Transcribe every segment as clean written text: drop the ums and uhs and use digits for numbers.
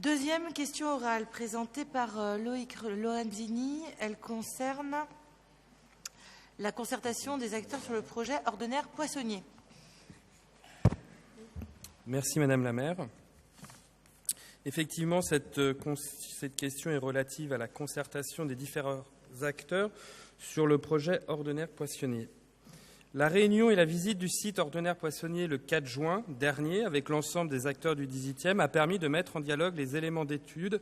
Deuxième question orale présentée par Loïc Lorenzini. Elle concerne la concertation des acteurs sur le projet Ordener Poissonnier. Merci Madame la maire. Effectivement, cette question est relative à la concertation des différents acteurs sur le projet Ordener Poissonnier. La réunion et la visite du site Ordener Poissonnier le 4 juin dernier avec l'ensemble des acteurs du 18e a permis de mettre en dialogue les éléments d'études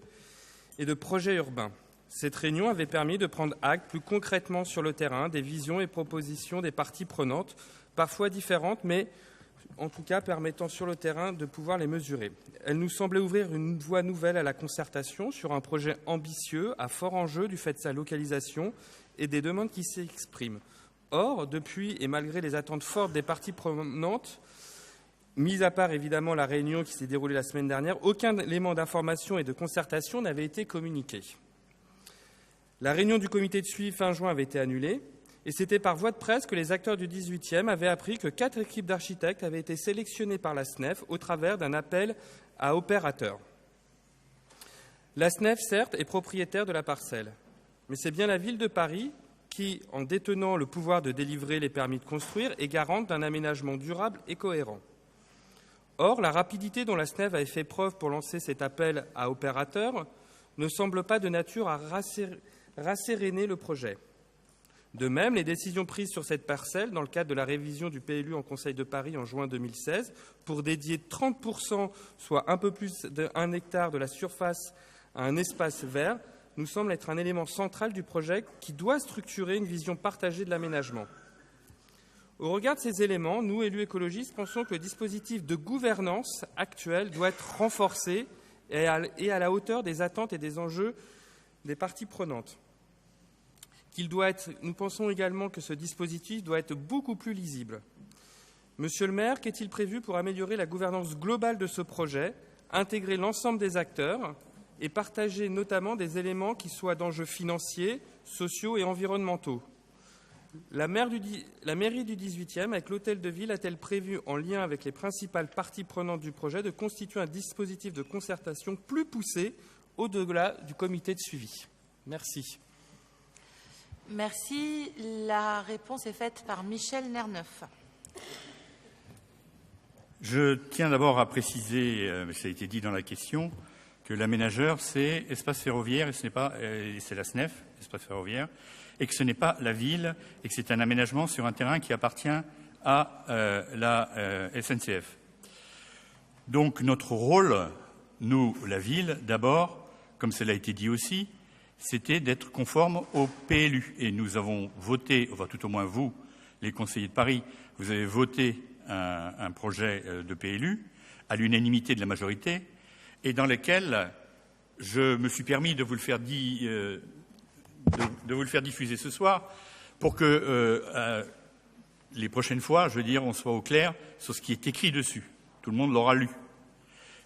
et de projets urbains. Cette réunion avait permis de prendre acte plus concrètement sur le terrain des visions et propositions des parties prenantes, parfois différentes, mais en tout cas permettant sur le terrain de pouvoir les mesurer. Elle nous semblait ouvrir une voie nouvelle à la concertation sur un projet ambitieux, à fort enjeu du fait de sa localisation et des demandes qui s'y expriment. Or, depuis et malgré les attentes fortes des parties prenantes, mis à part évidemment la réunion qui s'est déroulée la semaine dernière, aucun élément d'information et de concertation n'avait été communiqué. La réunion du comité de suivi fin juin avait été annulée et c'était par voie de presse que les acteurs du 18e avaient appris que 4 équipes d'architectes avaient été sélectionnées par la SNEF au travers d'un appel à opérateurs. La SNEF, certes, est propriétaire de la parcelle, mais c'est bien la ville de Paris qui, en détenant le pouvoir de délivrer les permis de construire, est garante d'un aménagement durable et cohérent. Or, la rapidité dont la SNEF avait fait preuve pour lancer cet appel à opérateurs ne semble pas de nature à rasséréner le projet. De même, les décisions prises sur cette parcelle, dans le cadre de la révision du PLU en Conseil de Paris en juin 2016, pour dédier 30%, soit un peu plus d'1 hectare de la surface à un espace vert, nous semble être un élément central du projet qui doit structurer une vision partagée de l'aménagement. Au regard de ces éléments, nous, élus écologistes, pensons que le dispositif de gouvernance actuel doit être renforcé et à la hauteur des attentes et des enjeux des parties prenantes. Nous pensons également que ce dispositif doit être beaucoup plus lisible. Monsieur le maire, qu'est-il prévu pour améliorer la gouvernance globale de ce projet, intégrer l'ensemble des acteurs et partager notamment des éléments qui soient d'enjeux financiers, sociaux et environnementaux? La mairie du 18e, avec l'hôtel de ville, a-t-elle prévu, en lien avec les principales parties prenantes du projet, de constituer un dispositif de concertation plus poussé au-delà du comité de suivi? Merci. Merci. La réponse est faite par Michel Nerneuf. Je tiens d'abord à préciser, ça a été dit dans la question, que l'aménageur, c'est espace ferroviaire et c'est la SNEF, espace ferroviaire, et que ce n'est pas la ville et que c'est un aménagement sur un terrain qui appartient à la SNCF. Donc notre rôle, nous, la ville, d'abord, comme cela a été dit aussi, c'était d'être conforme au PLU. Et nous avons voté, enfin tout au moins vous, les conseillers de Paris, vous avez voté un projet de PLU à l'unanimité de la majorité et dans lequel je me suis permis de vous le faire diffuser ce soir pour que les prochaines fois, je veux dire, on soit au clair sur ce qui est écrit dessus. Tout le monde l'aura lu.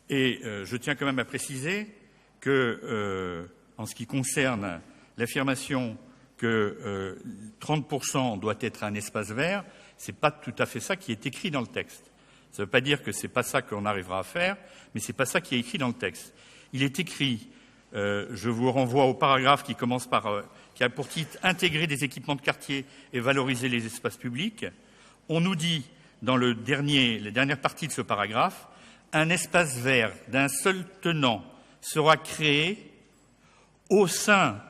Et je tiens quand même à préciser que en ce qui concerne l'affirmation que 30% doit être un espace vert, ce n'est pas tout à fait ça qui est écrit dans le texte. Ça ne veut pas dire que ce n'est pas ça qu'on arrivera à faire, mais ce n'est pas ça qui est écrit dans le texte. Il est écrit, je vous renvoie au paragraphe qui commence qui a pour titre « Intégrer des équipements de quartier et valoriser les espaces publics ». On nous dit, dans la dernière partie de ce paragraphe, « Un espace vert d'un seul tenant sera créé au sein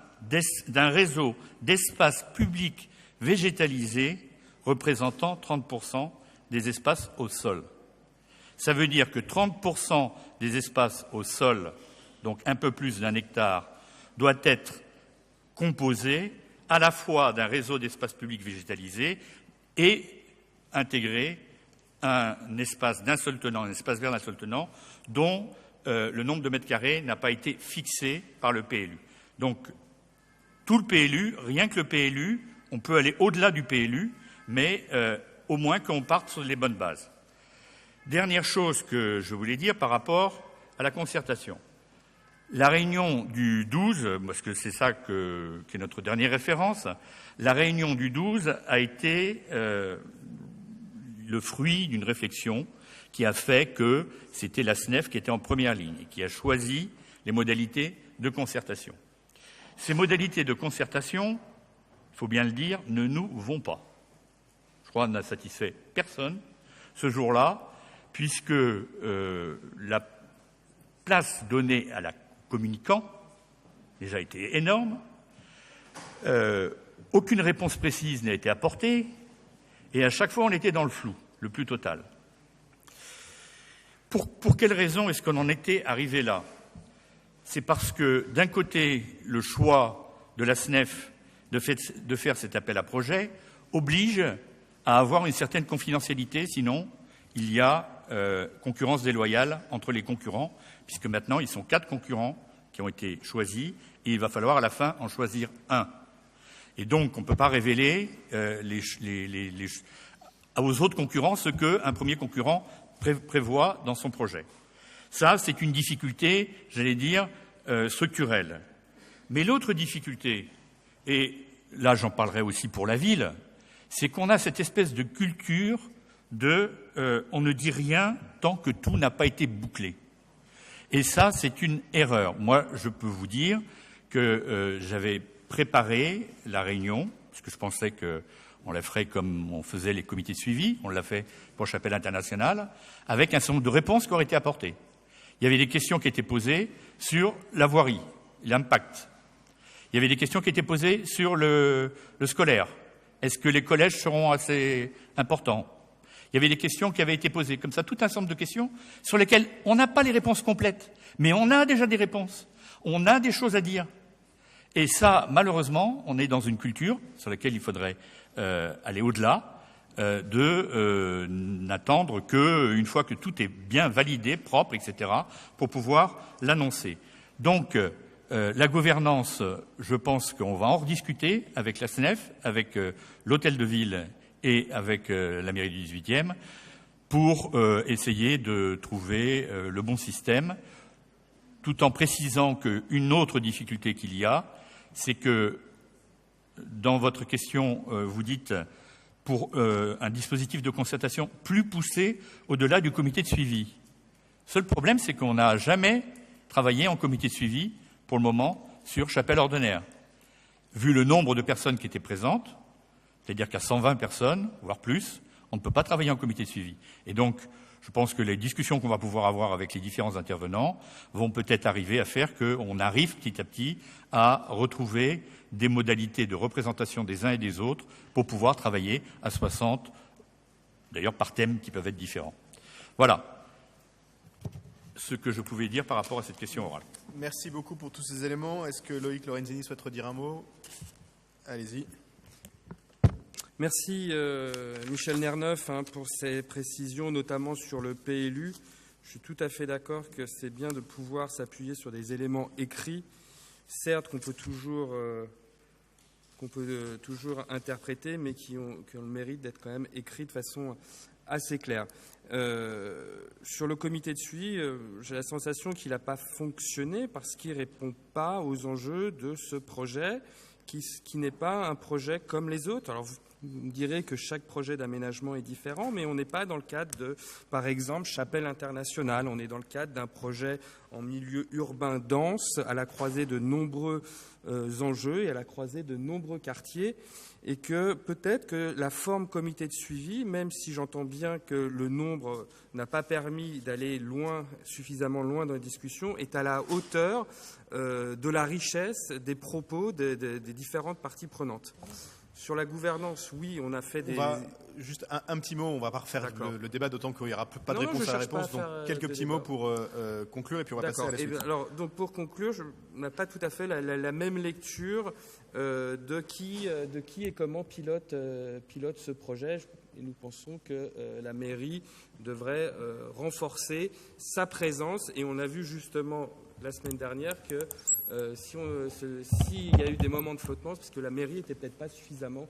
d'un réseau d'espaces publics végétalisés représentant 30% des espaces au sol ». Ça veut dire que 30% des espaces au sol, donc un peu plus d'1 hectare, doit être composé à la fois d'un réseau d'espaces publics végétalisés et intégrer un espace d'un seul tenant, un espace vert d'un seul tenant, dont le nombre de mètres carrés n'a pas été fixé par le PLU. Donc, tout le PLU, rien que le PLU, on peut aller au-delà du PLU, mais au moins qu'on parte sur les bonnes bases. Dernière chose que je voulais dire par rapport à la concertation. La réunion du 12, parce que c'est ça qui est notre dernière référence, la réunion du 12 a été le fruit d'une réflexion qui a fait que c'était la SNEF qui était en première ligne et qui a choisi les modalités de concertation. Ces modalités de concertation, il faut bien le dire, ne nous vont pas. Je crois qu'on n'a satisfait personne ce jour-là, puisque la place donnée à la communicant déjà été énorme, aucune réponse précise n'a été apportée, et à chaque fois on était dans le flou, le plus total. Pour quelle raison est-ce qu'on en était arrivé là? C'est parce que, d'un côté, le choix de la SNEF de faire cet appel à projet oblige à avoir une certaine confidentialité, sinon il y a concurrence déloyale entre les concurrents, puisque maintenant ils sont 4 concurrents qui ont été choisis, et il va falloir à la fin en choisir un. Et donc on ne peut pas révéler aux autres concurrents ce qu'un premier concurrent prévoit dans son projet. Ça, c'est une difficulté, j'allais dire, structurelle. Mais l'autre difficulté, et là j'en parlerai aussi pour la ville, c'est qu'on a cette espèce de culture de on ne dit rien tant que tout n'a pas été bouclé. Et ça, c'est une erreur. Moi, je peux vous dire que j'avais préparé la réunion, parce que je pensais qu'on la ferait comme on faisait les comités de suivi, on l'a fait pour Chapelle Internationale, avec un certain nombre de réponses qui auraient été apportées. Il y avait des questions qui étaient posées sur la voirie, l'impact. Il y avait des questions qui étaient posées sur le scolaire. Est-ce que les collèges seront assez importants? Il y avait des questions qui avaient été posées, comme ça, tout un ensemble de questions sur lesquelles on n'a pas les réponses complètes, mais on a déjà des réponses, on a des choses à dire. Et ça, malheureusement, on est dans une culture sur laquelle il faudrait aller au-delà, n'attendre qu'une fois que tout est bien validé, propre, etc., pour pouvoir l'annoncer. Donc, la gouvernance, je pense qu'on va en rediscuter avec la SNEF, avec l'hôtel de ville et avec la mairie du 18e, pour essayer de trouver le bon système, tout en précisant qu'une autre difficulté qu'il y a, c'est que dans votre question, vous dites pour un dispositif de concertation plus poussé au-delà du comité de suivi. Seul problème, c'est qu'on n'a jamais travaillé en comité de suivi, pour le moment, sur Chapelle Ordonnaire. Vu le nombre de personnes qui étaient présentes, c'est-à-dire qu'à 120 personnes, voire plus, on ne peut pas travailler en comité de suivi. Et donc, je pense que les discussions qu'on va pouvoir avoir avec les différents intervenants vont peut-être arriver à faire qu'on arrive petit à petit à retrouver des modalités de représentation des uns et des autres pour pouvoir travailler à 60, d'ailleurs par thème qui peuvent être différents. Voilà ce que je pouvais dire par rapport à cette question orale. Merci beaucoup pour tous ces éléments. Est-ce que Loïc Lorenzini souhaite redire un mot? Allez-y. Merci Michel Nerneuf pour ces précisions, notamment sur le PLU. Je suis tout à fait d'accord que c'est bien de pouvoir s'appuyer sur des éléments écrits, certes qu'on peut toujours interpréter, mais qui ont le mérite d'être quand même écrits de façon assez claire. Sur le comité de suivi, j'ai la sensation qu'il n'a pas fonctionné parce qu'il ne répond pas aux enjeux de ce projet, qui n'est pas un projet comme les autres. Alors, vous me direz que chaque projet d'aménagement est différent, mais on n'est pas dans le cadre de, par exemple, Chapelle Internationale. On est dans le cadre d'un projet en milieu urbain dense, à la croisée de nombreux enjeux et à la croisée de nombreux quartiers. Et que peut-être que la forme comité de suivi, même si j'entends bien que le nombre n'a pas permis d'aller suffisamment loin dans la discussion, est à la hauteur de la richesse des propos des différentes parties prenantes. Sur la gouvernance, oui, on a fait des... Juste un petit mot, on ne va pas refaire le débat, d'autant qu'il n'y aura pas de réponse à la réponse. Donc quelques petits mots pour conclure, et puis on va passer à la suite. Alors, donc pour conclure, on n'a pas tout à fait la même lecture de qui et comment pilote ce projet. Et nous pensons que la mairie devrait renforcer sa présence. Et on a vu justement la semaine dernière que s'il y a eu des moments de flottement, c'est parce que la mairie n'était peut-être pas suffisamment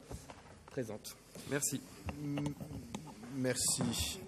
présente. Merci. Merci.